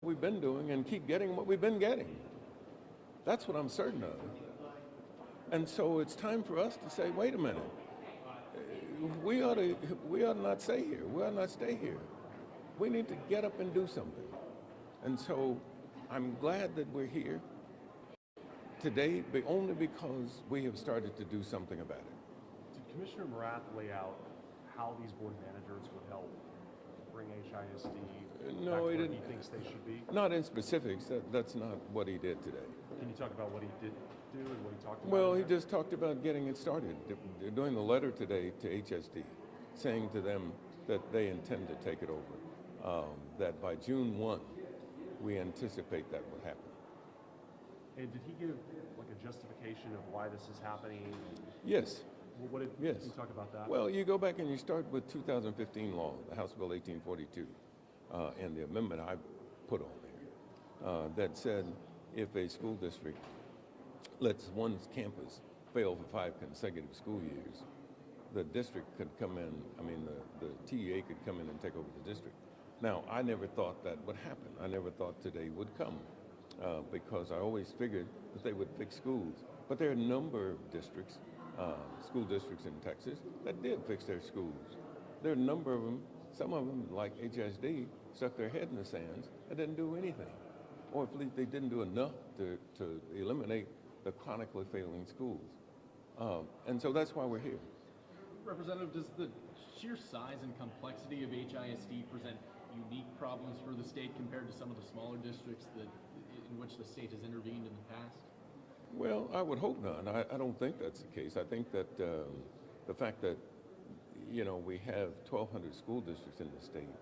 we've been doing and keep getting what we've been getting. That's what I'm certain of. And so it's time for us to say, wait a minute, we ought to not stay here. We ought not stay here. We need to get up and do something. And so I'm glad that we're here today, but only because we have started to do something about it. Did Commissioner Morath lay out how these board managers would help bring HISD No, he back to where didn't. he thinks they should be? Not in specifics. That's not what he did today. Can you talk about what he did do and what he talked about? Well, he just talked about getting it started. They're doing the letter today to HSD, saying to them that they intend to take it over, that by June 1, we anticipate that will happen. And did he give like a justification of why this is happening? Yes. Can you talk about that? Well, you go back and you start with 2015 law, the House Bill 1842, and the amendment I put on there that said if a school district lets one campus fail for 5 consecutive school years, the district could come in, the TEA could come in and take over the district. Now, I never thought that would happen. I never thought today would come because I always figured that they would fix schools. But there are a number of districts, school districts in Texas, that did fix their schools. There are a number of them, some of them, like HSD, stuck their head in the sands and didn't do anything. Or at least they didn't do enough to eliminate the chronically failing schools. And so that's why we're here. Representative, does the sheer size and complexity of HISD present unique problems for the state compared to some of the smaller districts in which the state has intervened in the past? Well, I would hope not. I don't think that's the case. I think that the fact that, we have 1,200 school districts in the state,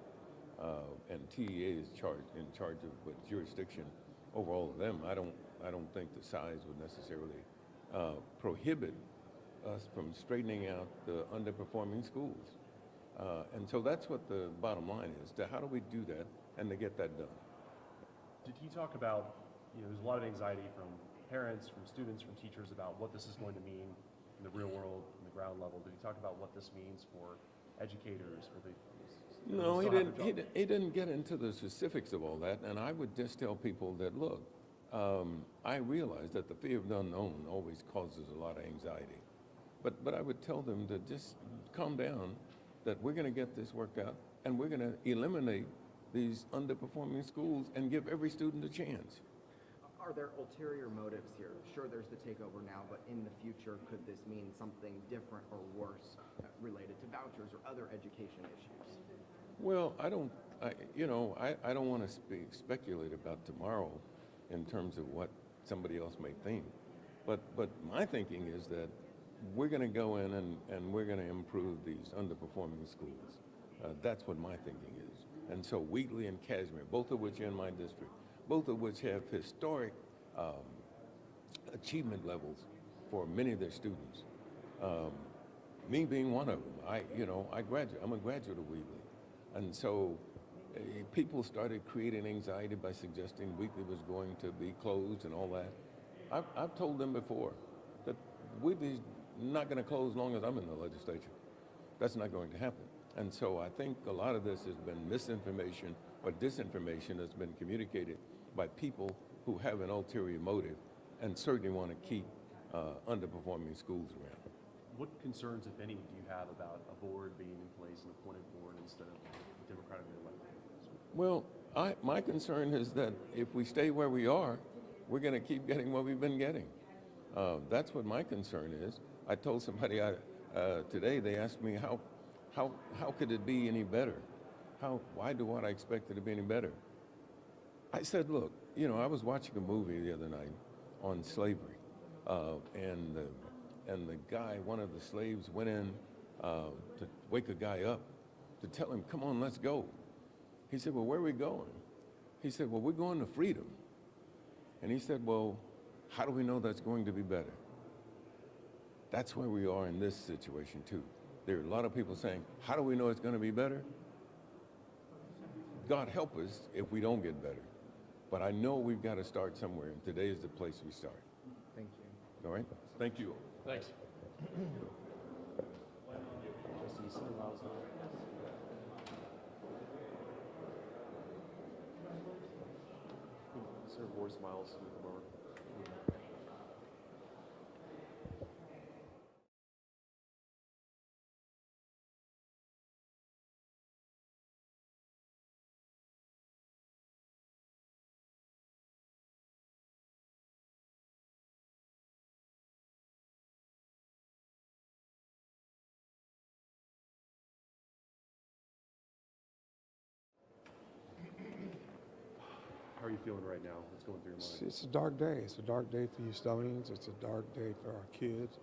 and TEA is in charge of with jurisdiction over all of them. I don't think the size would necessarily prohibit us from straightening out the underperforming schools. And so that's what the bottom line is, to how do we do that and to get that done. Did he talk about, there's a lot of anxiety from parents, from students, from teachers about what this is going to mean in the real world, in the ground level? Did he talk about what this means for educators? No, he didn't get into the specifics of all that, and I would just tell people that, look, I realize that the fear of the unknown always causes a lot of anxiety. But I would tell them to just calm down, that we're going to get this worked out, and we're going to eliminate these underperforming schools and give every student a chance. Are there ulterior motives here? Sure, there's the takeover now, but in the future, could this mean something different or worse related to vouchers or other education issues? Well, I don't want to speculate about tomorrow in terms of what somebody else may think. But my thinking is that we're going to go in and we're going to improve these underperforming schools. That's what my thinking is. And so Wheatley and Cashmere, both of which are in my district, both of which have historic achievement levels for many of their students. Me being one of them, I'm a graduate of Wheatley. And so people started creating anxiety by suggesting Wheatley was going to be closed and all that. I've told them before that Wheatley's not going to close as long as I'm in the legislature. That's not going to happen. And so I think a lot of this has been misinformation or disinformation that's been communicated by people who have an ulterior motive and certainly want to keep underperforming schools around. What concerns, if any, do you have about a board being in place, an appointed board, instead of democratically elected? Well, my concern is that if we stay where we are, we're going to keep getting what we've been getting. That's what my concern is. I told somebody today, they asked me how could it be any better? Why do I expect it to be any better? I said, look, I was watching a movie the other night on slavery, and the guy, one of the slaves, went in to wake a guy up to tell him, come on, let's go. He said, well, where are we going? He said, well, we're going to freedom. And he said, well, how do we know that's going to be better? That's where we are in this situation too. There are a lot of people saying, how do we know it's going to be better? God help us if we don't get better. But I know we've got to start somewhere, and today is the place we start. Thank you. All right? Thank you. Thanks. your voice, Miles, move them over. How are you feeling right now? What's going through your mind? It's a dark day. It's a dark day for Houstonians. It's a dark day for our kids.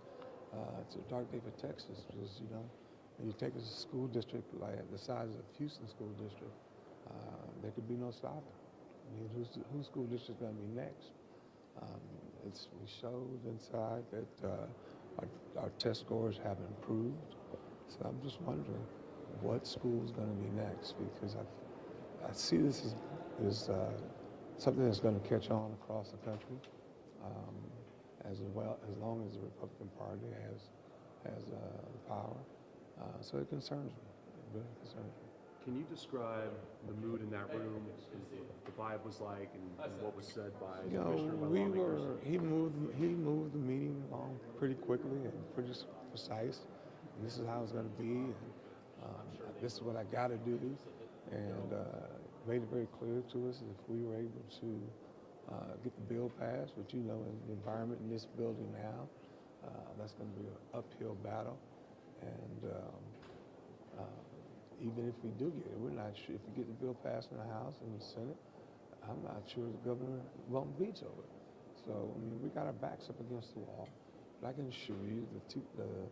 It's a dark day for Texas because, you know, when you take a school district like the size of Houston School District, there could be no stopping. I mean, whose school district is going to be next? We showed inside that our test scores have improved. So I'm just wondering what school is going to be next, because I see this as something that's going to catch on across the country, as long as the Republican Party has the power. So it concerns me. It really concerns me. Can you describe the mood in that room, the vibe was like, and what was said by the commissioner, by lawmakers? He moved the meeting along pretty quickly and pretty precise. And this is how it's going to be. And, this is what I got to do. And made it very clear to us that if we were able to get the bill passed, which, you know, in the environment in this building now, that's going to be an uphill battle. And even if we do get it, we're not sure if we get the bill passed in the House and the Senate, I'm not sure the governor won't veto it. So, I mean, we got our backs up against the wall. But I can assure you the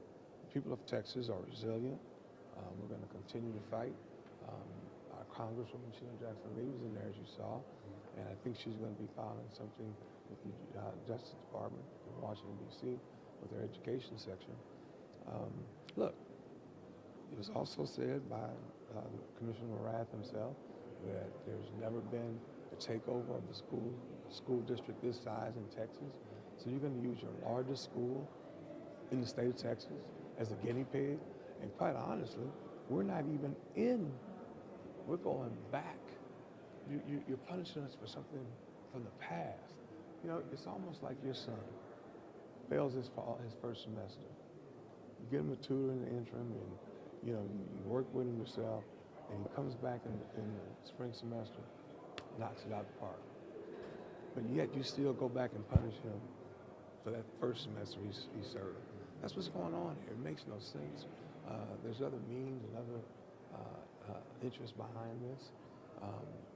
people of Texas are resilient. We're going to continue to fight. Our Congresswoman, Sheila Jackson Lee, was in there, as you saw, and I think she's going to be filing something with the Justice Department in Washington, D.C., with their education section. Look, it was also said by Commissioner Morath himself that there's never been a takeover of a school district this size in Texas. So you're going to use your largest school in the state of Texas as a guinea pig. And quite honestly, we're not even in. We're going back. You're punishing us for something from the past. You know, it's almost like your son fails his first semester. You get him a tutor in the interim, and you know you work with him yourself, and he comes back in the spring semester, knocks it out the park. But yet you still go back and punish him for that first semester he served. That's what's going on here. It makes no sense. There's other means and other interests behind this,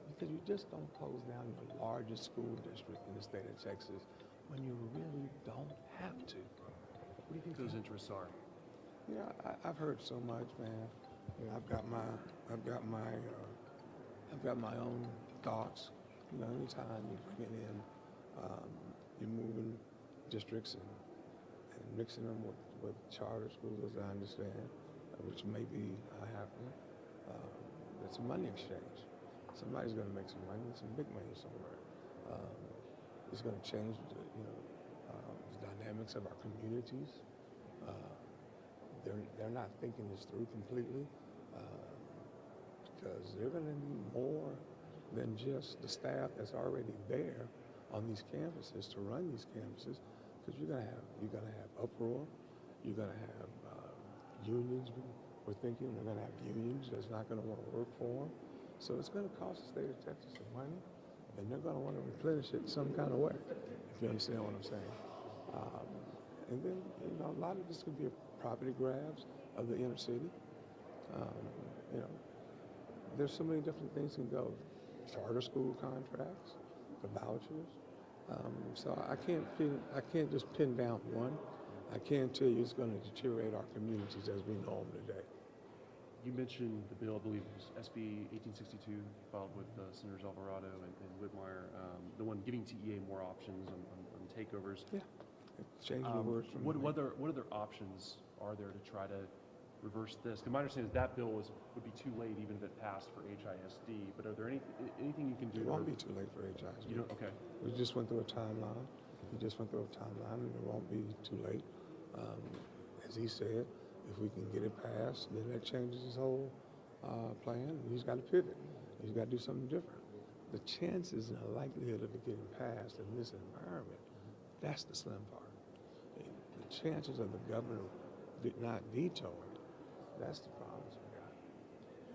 because you just don't close down your largest school district in the state of Texas when you really don't have to. What do you think those interests are? You know, I've heard so much, man. You know, I've got my own thoughts. You know, anytime you're bringing in, you're moving districts and mixing them with charter schools, as I understand, which may be happening. It's a money exchange. Somebody's going to make some money, some big money somewhere. It's going to change the dynamics of our communities. They're not thinking this through completely, because they're going to need more than just the staff that's already there on these campuses to run these campuses. Because you're gonna have uproar, you're gonna have unions. We're thinking we're gonna have unions that's not gonna want to work for them. So it's gonna cost the state of Texas some money, and they're gonna want to replenish it some kind of way. If you understand what I'm saying. And then, you know, a lot of this could be property grabs of the inner city. You know, there's so many different things can go. Charter school contracts, the vouchers. So I can't just pin down one. I can tell you it's going to deteriorate our communities as we know them today. You mentioned the bill, I believe it was SB 1862, filed with Senators Alvarado and Whitmire, the one giving TEA more options on takeovers. Yeah, changing the words from what other options are there to try to reverse this? Because my understanding is that bill would be too late even if it passed for HISD. But are there anything you can do? It won't be too late for HISD. You don't, okay. We just went through a timeline. And it won't be too late. As he said, if we can get it passed, then that changes his whole plan. He's got to pivot. He's got to do something different. the chances and the likelihood of it getting passed in this environment, that's the slim part. And the chances of the governor did not veto it, that's the problems we got.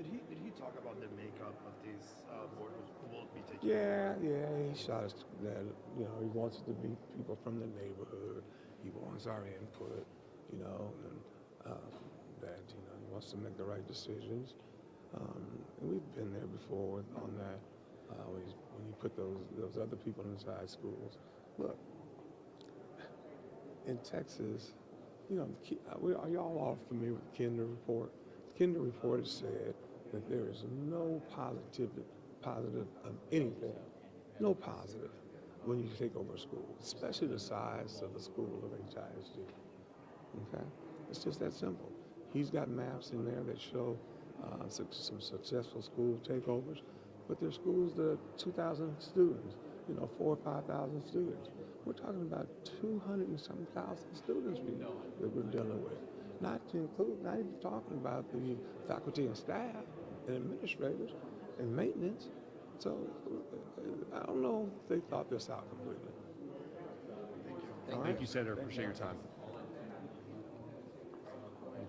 Did he talk about the makeup of these board who will be taking? Yeah, he shot us that, you know, he wants it to be people from the neighborhood. He wants our input, you know, and that, you know, he wants to make the right decisions. And we've been there before on that, when he put those other people inside schools. Look, in Texas, you know, are y'all all familiar with the Kinder report? The Kinder report has said that there is no positive of anything, no positive when you take over a school, especially the size of the school of HISD. Okay? It's just that simple. He's got maps in there that show some successful school takeovers, but they're schools that are 2,000 students, you know, 4,000 or 5,000 students. We're talking about 200 and some thousand students that we're dealing with. Not even talking about the faculty and staff and administrators and maintenance. So I don't know if they thought this out completely. Thank you, Senator. Appreciate your time.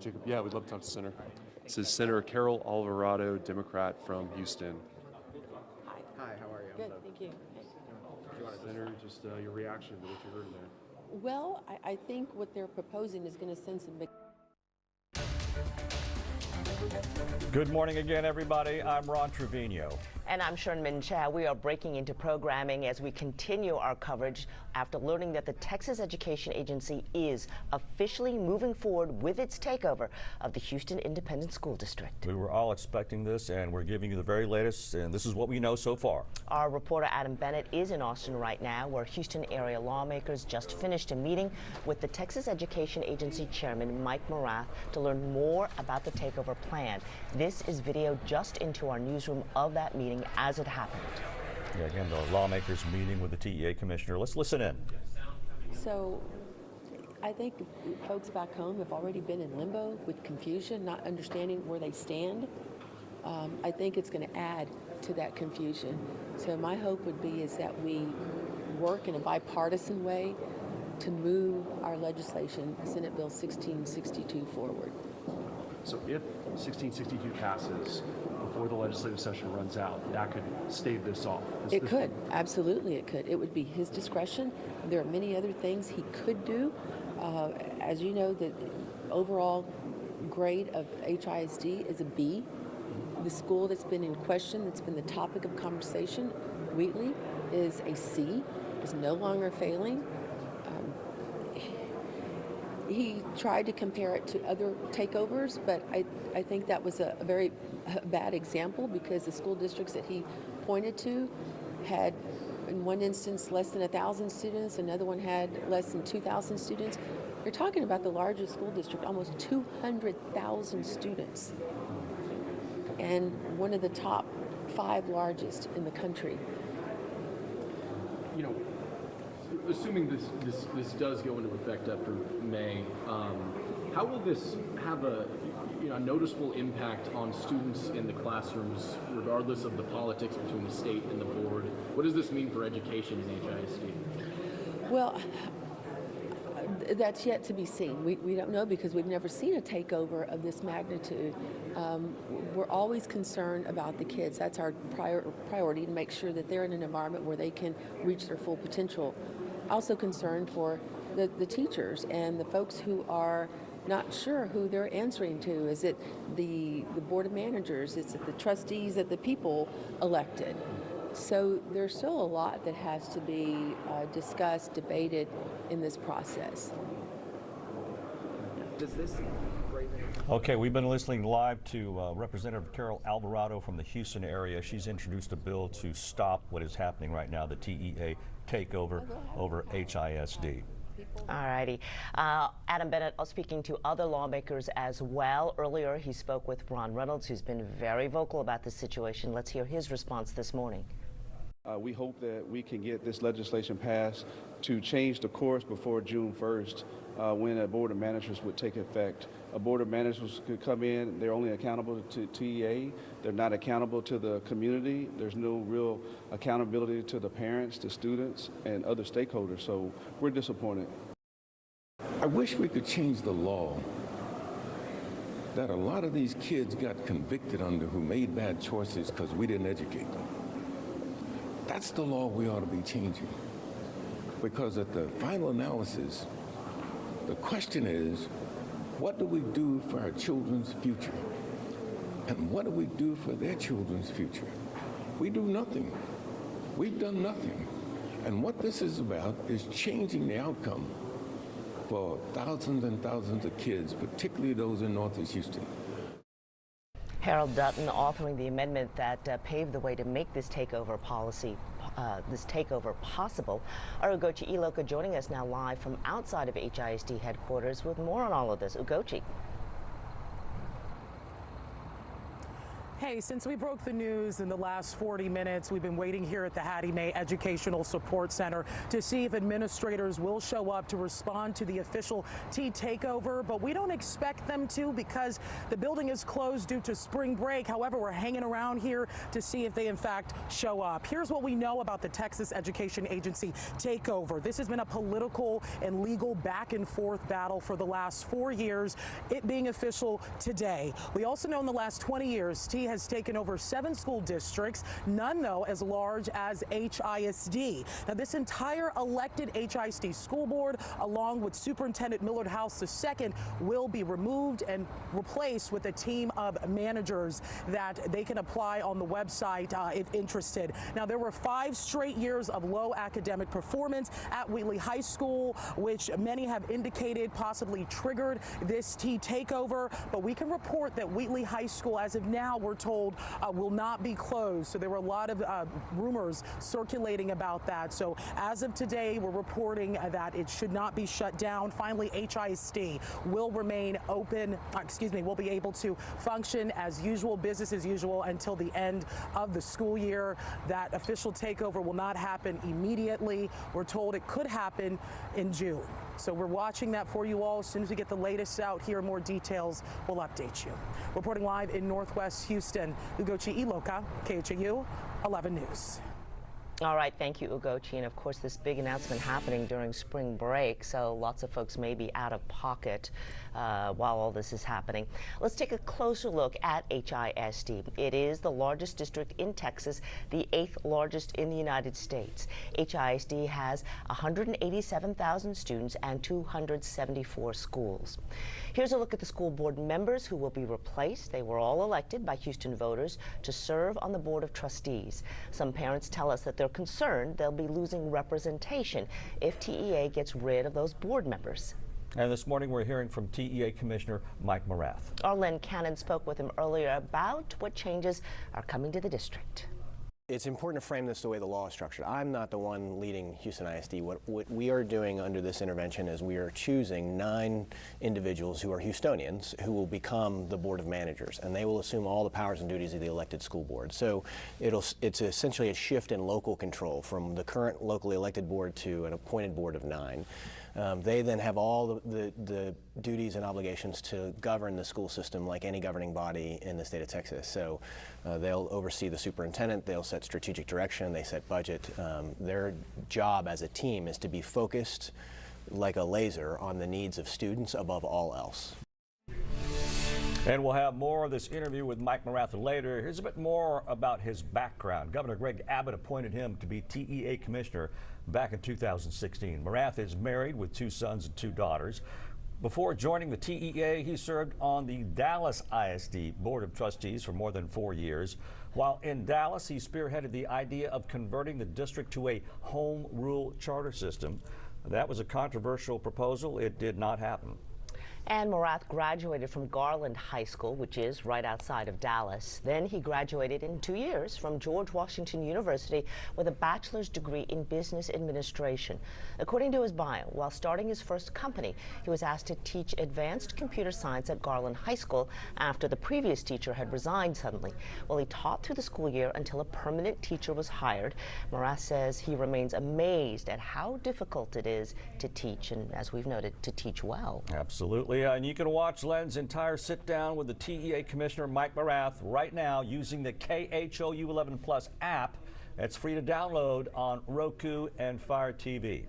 Jacob, yeah, we'd love to talk to Senator. This is Senator Carol Alvarado, Democrat from Houston. Hi. Hi, how are you? Good, thank you. Senator, just your reaction to what you heard in there. Well, I think what they're proposing is going to send some big. Good morning again, everybody. I'm Ron Trevino. And I'm Sherman Chow. We are breaking into programming as we continue our coverage after learning that the Texas Education Agency is officially moving forward with its takeover of the Houston Independent School District. We were all expecting this, and we're giving you the very latest, and this is what we know so far. Our reporter Adam Bennett is in Austin right now, where Houston area lawmakers just finished a meeting with the Texas Education Agency Chairman Mike Morath to learn more about the takeover plan. This is video just into our newsroom of that meeting as it happened. Yeah, again, the lawmakers meeting with the TEA Commissioner. Let's listen in. So I think folks back home have already been in limbo with confusion, not understanding where they stand. I think it's going to add to that confusion. So my hope would be is that we work in a bipartisan way to move our legislation, Senate Bill 1662, forward. So if 1662 passes before the legislative session runs out, that could stave this off. It could, absolutely it could. It would be his discretion. There are many other things he could do. As you know, the overall grade of HISD is a B. The school that's been in question, that's been the topic of conversation, Wheatley, is a C, is no longer failing. He tried to compare it to other takeovers, but I think that was a very bad example because the school districts that he pointed to had, in one instance, less than 1,000 students, another one had less than 2,000 students. You're talking about the largest school district, almost 200,000 students, and one of the top 5 largest in the country. You know, assuming this does go into effect after May, how will this have a noticeable impact on students in the classrooms, regardless of the politics between the state and the board? What does this mean for education in HISD? Well, that's yet to be seen. We don't know because we've never seen a takeover of this magnitude. We're always concerned about the kids. That's our priority, to make sure that they're in an environment where they can reach their full potential. Also concerned for the teachers and the folks who are not sure who they're answering to. Is it the board of managers? Is it the trustees that the people elected? So there's still a lot that has to be discussed, debated in this process. Does this Okay, we've been listening live to Representative Carol Alvarado from the Houston area. She's introduced a bill to stop what is happening right now, the TEA takeover over HISD. All righty. Adam Bennett speaking to other lawmakers as well. Earlier, he spoke with Ron Reynolds, who's been very vocal about this situation. Let's hear his response this morning. We hope that we can get this legislation passed to change the course before June 1st, when a board of managers would take effect. A board of managers could come in, they're only accountable to TEA, they're not accountable to the community, there's no real accountability to the parents, the students, and other stakeholders, so we're disappointed. I wish we could change the law that a lot of these kids got convicted under who made bad choices because we didn't educate them. That's the law we ought to be changing. Because at the final analysis, the question is, what do we do for our children's future? And what do we do for their children's future? We do nothing. We've done nothing. And what this is about is changing the outcome for thousands and thousands of kids, particularly those in Northeast Houston. Harold Dutton authoring the amendment that paved the way to make this takeover possible. Our Ugochi Iloka joining us now live from outside of HISD headquarters with more on all of this. Ugochi. Hey, since we broke the news in the last 40 minutes, we've been waiting here at the Hattie Mae Educational Support Center to see if administrators will show up to respond to the official TEA takeover, but we don't expect them to because the building is closed due to spring break. However, we're hanging around here to see if they in fact show up. Here's what we know about the Texas Education Agency takeover. This has been a political and legal back and forth battle for the last 4 years, it being official today. We also know in the last 20 years, TEA has taken over 7 school districts, none though as large as HISD. Now this entire elected HISD school board, along with Superintendent Millard House II, will be removed and replaced with a team of managers that they can apply on the website if interested. Now there were 5 straight years of low academic performance at Wheatley High School, which many have indicated possibly triggered this TEA takeover, but we can report that Wheatley High School, as of now, we're told will not be closed. So there were a lot of rumors circulating about that. So as of today, we're reporting that it should not be shut down. Finally, HISD will remain open, will be able to function as usual, business as usual, until the end of the school year. That official takeover will not happen immediately. We're told it could happen in June. So we're watching that for you all. As soon as we get the latest out here, more details, we'll update you. Reporting live in Northwest Houston, Ugochi Iloka, KHAU 11 News. All right, thank you, Ugochi. And of course, this big announcement happening during spring break, so lots of folks may be out of pocket while all this is happening. Let's take a closer look at HISD. It is the largest district in Texas, the 8th largest in the United States. HISD has 187,000 students and 274 schools. Here's a look at the school board members who will be replaced. They were all elected by Houston voters to serve on the Board of Trustees. Some parents tell us that they're concerned they'll be losing representation if TEA gets rid of those board members. And this morning we're hearing from TEA Commissioner Mike Morath. Our Len Cannon spoke with him earlier about what changes are coming to the district. It's important to frame this the way the law is structured. I'm not the one leading Houston ISD. What we are doing under this intervention is we are choosing 9 individuals who are Houstonians who will become the Board of Managers, and they will assume all the powers and duties of the elected school board. So it's essentially a shift in local control from the current locally elected board to an appointed board of 9. They then have all the duties and obligations to govern the school system like any governing body in the state of Texas. So they'll oversee the superintendent, they'll set strategic direction, they set budget. Their job as a team is to be focused like a laser on the needs of students above all else. And we'll have more of this interview with Mike Morath later. Here's a bit more about his background. Governor Greg Abbott appointed him to be TEA Commissioner back in 2016. Morath is married with 2 sons and 2 daughters. Before joining the TEA, he served on the Dallas ISD Board of Trustees for more than 4 years. While in Dallas, he spearheaded the idea of converting the district to a home rule charter system. That was a controversial proposal. It did not happen. And Morath graduated from Garland High School, which is right outside of Dallas. Then he graduated in 2 years from George Washington University with a bachelor's degree in business administration. According to his bio, while starting his first company, he was asked to teach advanced computer science at Garland High School after the previous teacher had resigned suddenly. Well, he taught through the school year until a permanent teacher was hired. Morath says he remains amazed at how difficult it is to teach, and as we've noted, to teach well. Absolutely. And you can watch Len's entire sit-down with the TEA Commissioner Mike Morath right now using the KHOU 11 Plus app. It's free to download on Roku and Fire TV.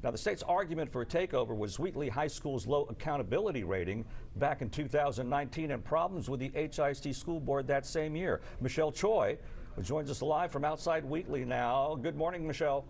Now, the state's argument for a takeover was Wheatley High School's low accountability rating back in 2019 and problems with the HISD school board that same year. Michelle Choi joins us live from outside Wheatley now. Good morning, Michelle.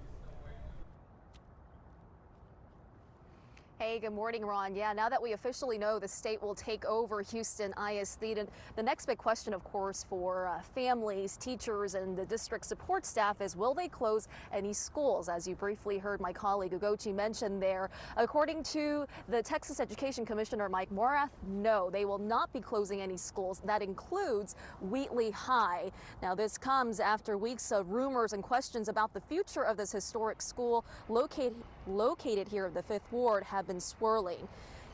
Hey, good morning, Ron. Yeah, now that we officially know the state will take over Houston ISD, the next big question, of course, for families, teachers, and the district support staff is, will they close any schools? As you briefly heard my colleague Ugochi mention there, according to the Texas Education Commissioner Mike Morath, no, they will not be closing any schools. That includes Wheatley High. Now, this comes after weeks of rumors and questions about the future of this historic school located here in the 5th Ward have been swirling.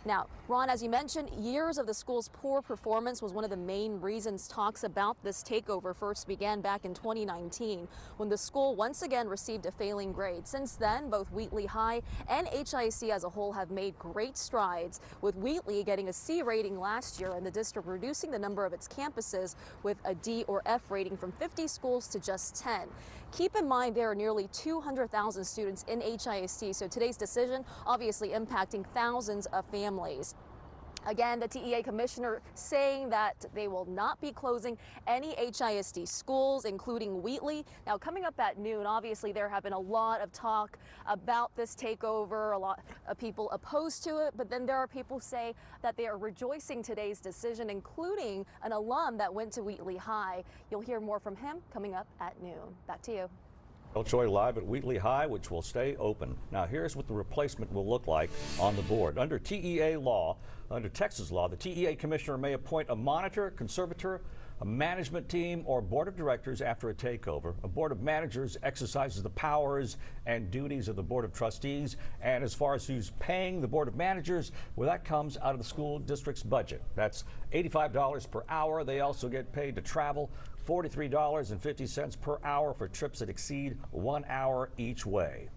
Now, Ron, as you mentioned, years of the school's poor performance was one of the main reasons talks about this takeover first began back in 2019, when the school once again received a failing grade. Since then, both Wheatley High and HISD as a whole have made great strides, with Wheatley getting a C rating last year and the district reducing the number of its campuses with a D or F rating from 50 schools to just 10. Keep in mind there are nearly 200,000 students in HISD, so today's decision obviously impacting thousands of families. Again, the TEA Commissioner saying that they will not be closing any HISD schools, including Wheatley. Now, coming up at noon, obviously there have been a lot of talk about this takeover, a lot of people opposed to it, but then there are people who say that they are rejoicing today's decision, including an alum that went to Wheatley High. You'll hear more from him coming up at noon. Back to you. Choi live at Wheatley High, which will stay open. Now, here's what the replacement will look like on the board. Under TEA law, under Texas law, the TEA Commissioner may appoint a monitor, conservator, a management team, or board of directors after a takeover. A board of managers exercises the powers and duties of the board of trustees. And as far as who's paying the board of managers, well, that comes out of the school district's budget. That's $85 per hour. They also get paid to travel, $43.50 per hour for trips that exceed 1 hour each way.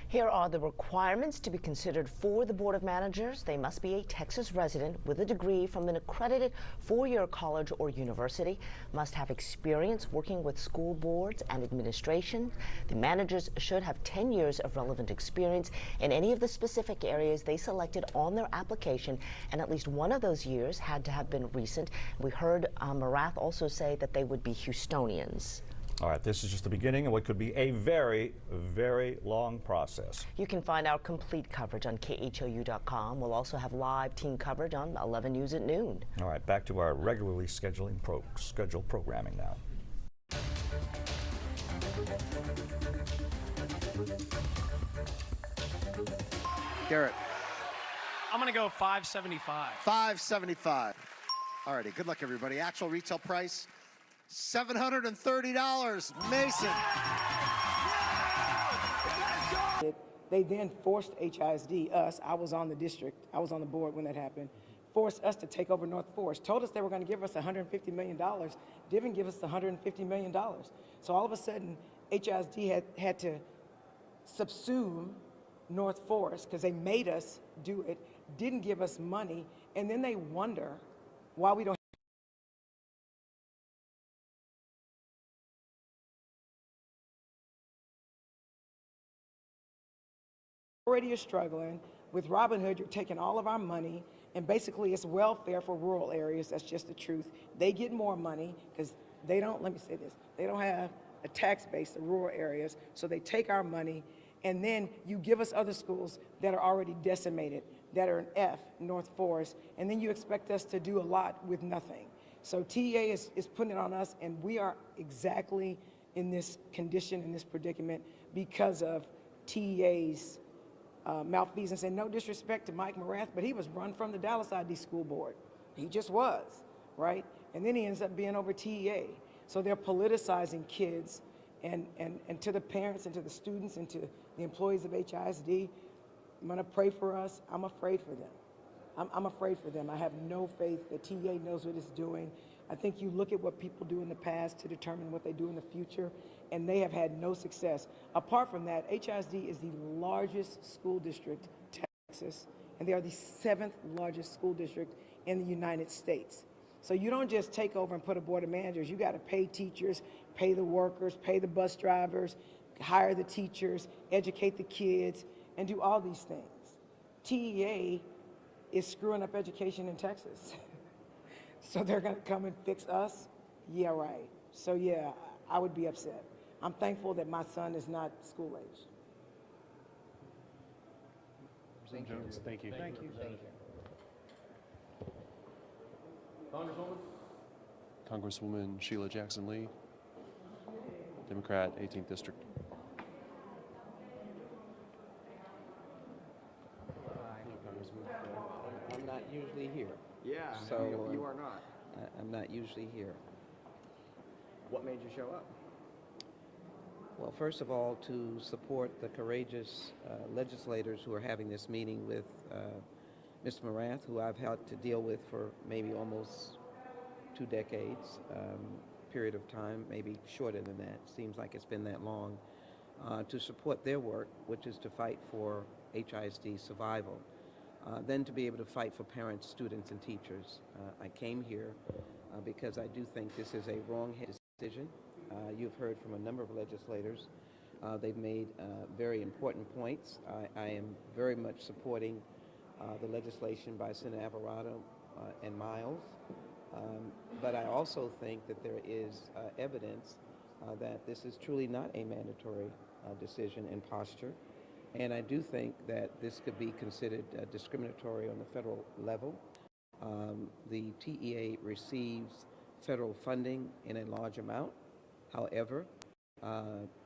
Here are the requirements to be considered for the Board of Managers. They must be a Texas resident with a degree from an accredited four-year college or university, must have experience working with school boards and administration. The managers should have 10 years of relevant experience in any of the specific areas they selected on their application, and at least one of those years had to have been recent. We heard Morath also say that they would be Houstonians. All right, this is just the beginning of what could be a very, very long process. You can find our complete coverage on KHOU.com. We'll also have live team coverage on 11 News at noon. All right, back to our regularly scheduled programming now. Garrett. I'm going to go $575. $575. All righty, good luck, everybody. Actual retail price, $730. Mason. They then forced HISD, us, I was on the district, I was on the board when that happened, forced us to take over North Forest, told us they were going to give us $150 million, didn't give us the $150 million. So all of a sudden, HISD had to subsume North Forest because they made us do it, didn't give us money, and then they wonder why we don't already are struggling. With Robin Hood, you're taking all of our money, and basically it's welfare for rural areas. That's just the truth. They get more money because they don't, let me say this, they don't have a tax base in rural areas, so they take our money, and then you give us other schools that are already decimated, that are an F, North Forest, and then you expect us to do a lot with nothing. So TEA is putting it on us, and we are exactly in this condition, in this predicament, because of TEA's malfeasance. And no disrespect to Mike Morath, but he was run from the Dallas ID school board. He just was, right? And then he ends up being over TEA. So they're politicizing kids, and to the parents and to the students and to the employees of HISD, I'm gonna pray for us. I'm afraid for them. I'm afraid for them. I have no faith that TEA knows what it's doing. I think you look at what people do in the past to determine what they do in the future, and they have had no success. Apart from that, HISD is the largest school district in Texas, and they are the 7th largest school district in the United States. So you don't just take over and put a board of managers. You got to pay teachers, pay the workers, pay the bus drivers, hire the teachers, educate the kids, and do all these things. TEA is screwing up education in Texas. So they're going to come and fix us? Yeah, right. So yeah, I would be upset. I'm thankful that my son is not school age. Thank you. Thank you. Thank you. Congresswoman? Congresswoman Sheila Jackson Lee, Democrat, 18th District. I'm not usually here. Yeah, So you are not. I'm not usually here. What made you show up? Well, first of all, to support the courageous legislators who are having this meeting with Mr. Morath, who I've had to deal with for maybe almost 2 decades, period of time, maybe shorter than that. Seems like it's been that long. To support their work, which is to fight for HISD survival. Then to be able to fight for parents, students, and teachers. I came here because I do think this is a wrong-headed decision. You've heard from a number of legislators. They've made very important points. I am very much supporting the legislation by Senator Alvarado and Miles. But I also think that there is evidence that this is truly not a mandatory decision and posture. And I do think that this could be considered discriminatory on the federal level. The TEA receives federal funding in a large amount. However,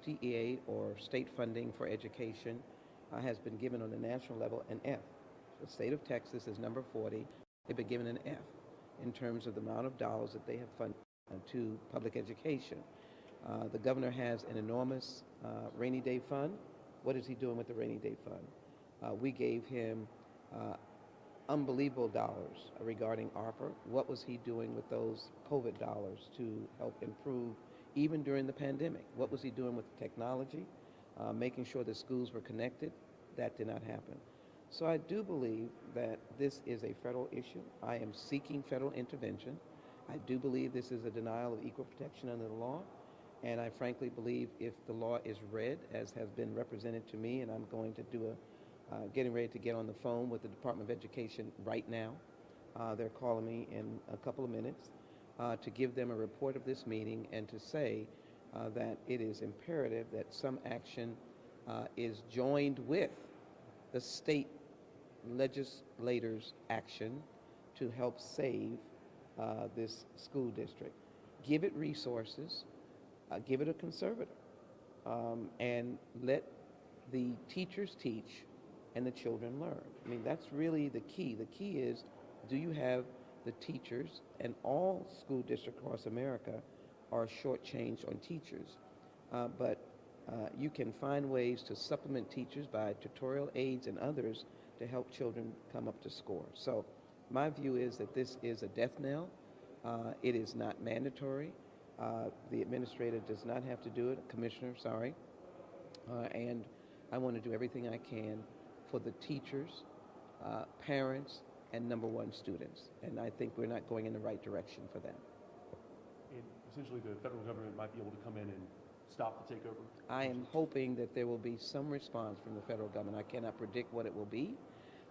TEA or state funding for education has been given on the national level an F. The state of Texas is number 40. They've been given an F in terms of the amount of dollars that they have funded to public education. The governor has an enormous rainy day fund. What is he doing with the rainy day fund? We gave him unbelievable dollars regarding ARPA. What was he doing with those COVID dollars to help improve even during the pandemic? What was he doing with the technology, making sure the schools were connected? That did not happen. So I do believe that this is a federal issue. I am seeking federal intervention. I do believe this is a denial of equal protection under the law. And I frankly believe if the law is read, as has been represented to me, and I'm going to do getting ready to get on the phone with the Department of Education right now. They're calling me in a couple of minutes to give them a report of this meeting and to say that it is imperative that some action is joined with the state legislators' action to help save this school district. Give it resources. Give it a conservator, and let the teachers teach and the children learn. I mean, that's really the key. The key is, do you have the teachers? And all school districts across America are shortchanged on teachers. But you can find ways to supplement teachers by tutorial aids and others to help children come up to score. So my view is that this is a death knell. It is not mandatory. The administrator does not have to do it, commissioner, sorry. And I want to do everything I can for the teachers, parents, and number 1, students. And I think we're not going in the right direction for them. And essentially the federal government might be able to come in and stop the takeover? I am hoping that there will be some response from the federal government. I cannot predict what it will be,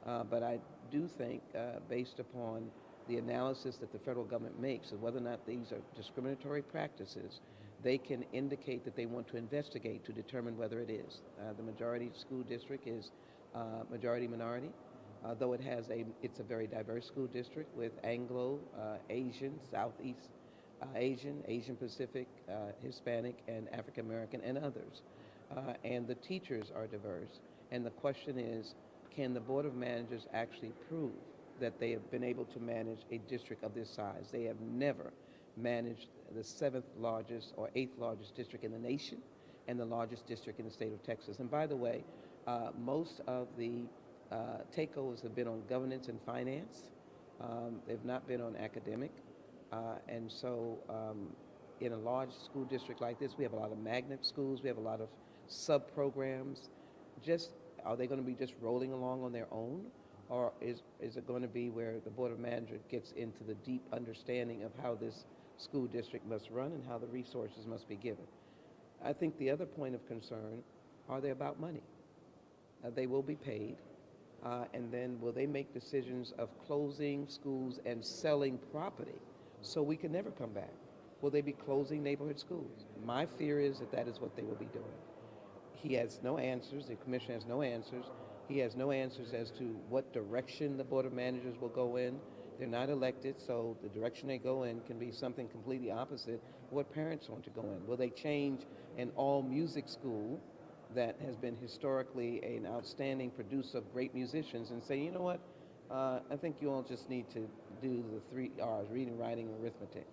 but I do think, based upon the analysis that the federal government makes of whether or not these are discriminatory practices, they can indicate that they want to investigate to determine whether it is. The majority school district is majority minority, though it's a very diverse school district with Anglo, Asian, Southeast Asian, Asian Pacific, Hispanic, and African American, and others. and the teachers are diverse. And the question is, can the Board of Managers actually prove that they have been able to manage a district of this size? They have never managed the 7th largest or 8th largest district in the nation and the largest district in the state of Texas. And by the way, most of the takeovers have been on governance and finance. They've not been on academic. And so in a large school district like this, we have a lot of magnet schools, we have a lot of sub-programs. Are they going to be just rolling along on their own? Or is it going to be where the Board of Managers gets into the deep understanding of how this school district must run and how the resources must be given? I think the other point of concern, are they about money? They will be paid. And then will they make decisions of closing schools and selling property so we can never come back? Will they be closing neighborhood schools? My fear is that that is what they will be doing. He has no answers. The commissioner has no answers. He has no answers as to what direction the Board of Managers will go in. They're not elected, so the direction they go in can be something completely opposite of what parents want to go in. Will they change an all-music school that has been historically an outstanding producer of great musicians and say, you know what, I think you all just need to do the 3 R's, reading, writing, and arithmetic?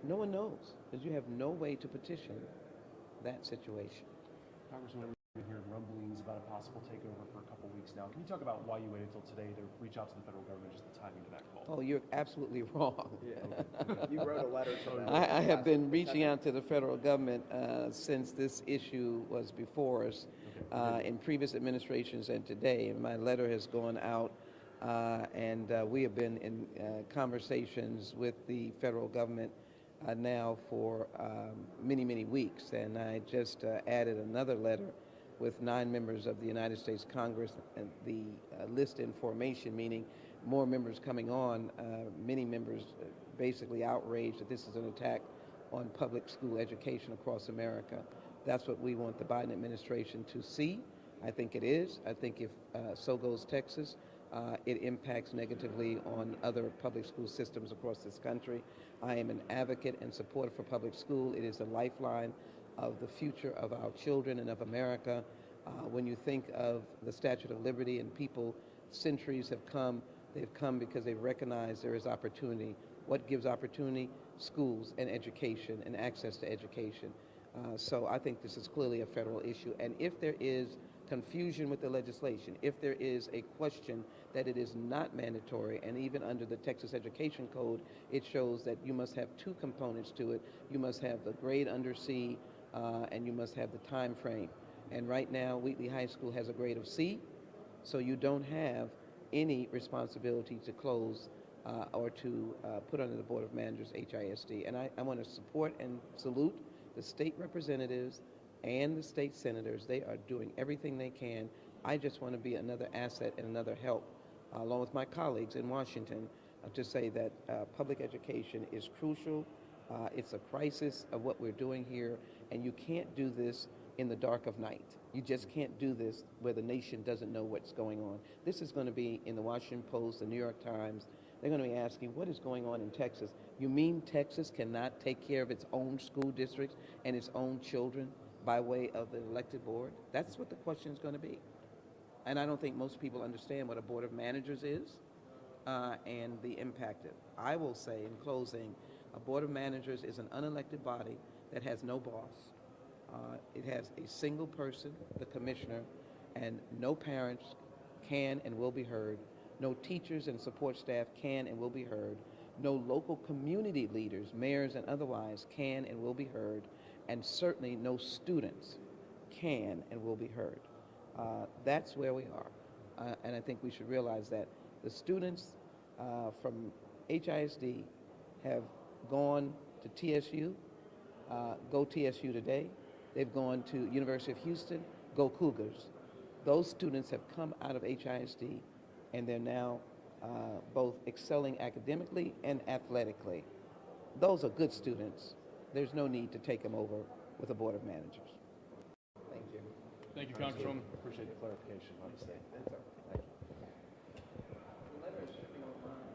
No one knows, because you have no way to petition that situation. Congressman, we've been hearing rumblings about a possible takeover for a couple weeks now. Can you talk about why you waited until today to reach out to the federal government, just the timing of that call? Oh, you're absolutely wrong. You wrote a letter to them. I have been reaching out to the federal government since this issue was before us in previous administrations and today. And my letter has gone out, and we have been in conversations with the federal government now for many, many weeks. And I just added another letter with 9 members of the United States Congress, and the list in formation, meaning more members coming on. Many members basically outraged that this is an attack on public school education across America. That's what we want the Biden administration to see. I think it is. I think if so goes Texas, it impacts negatively on other public school systems across this country. I am an advocate and supporter for public school. It is a lifeline of the future of our children and of America. When you think of the Statue of Liberty and people, centuries have come, they've come because they recognize there is opportunity. What gives opportunity? Schools and education and access to education. So I think this is clearly a federal issue. And if there is confusion with the legislation, if there is a question that it is not mandatory, and even under the Texas Education Code, it shows that you must have 2 components to it. You must have the grade under C, and you must have the time frame. And right now, Wheatley High School has a grade of C, so you don't have any responsibility to close or to put under the Board of Managers HISD. And I want to support and salute the state representatives and the state senators. They are doing everything they can. I just want to be another asset and another help, along with my colleagues in Washington, to say that public education is crucial. It's a crisis of what we're doing here, and you can't do this in the dark of night. You just can't do this where the nation doesn't know what's going on. This is going to be in the Washington Post, the New York Times. They're going to be asking, what is going on in Texas? You mean Texas cannot take care of its own school districts and its own children by way of the elected board? That's what the question is going to be. And I don't think most people understand what a Board of Managers is and the impact of it. I will say in closing, a Board of Managers is an unelected body that has no boss. It has a single person, the commissioner, and no parents can and will be heard. No teachers and support staff can and will be heard. No local community leaders, mayors and otherwise, can and will be heard. And certainly no students can and will be heard. That's where we are. And I think we should realize that the students from HISD have gone to TSU, go TSU today. They've gone to University of Houston, go Cougars. Those students have come out of HISD, and they're now both excelling academically and athletically. Those are good students. There's no need to take them over with a Board of Managers. Thank you. Thank you, Congresswoman. Appreciate the clarification, obviously. That's all right. Thank you. The letter is shipping online.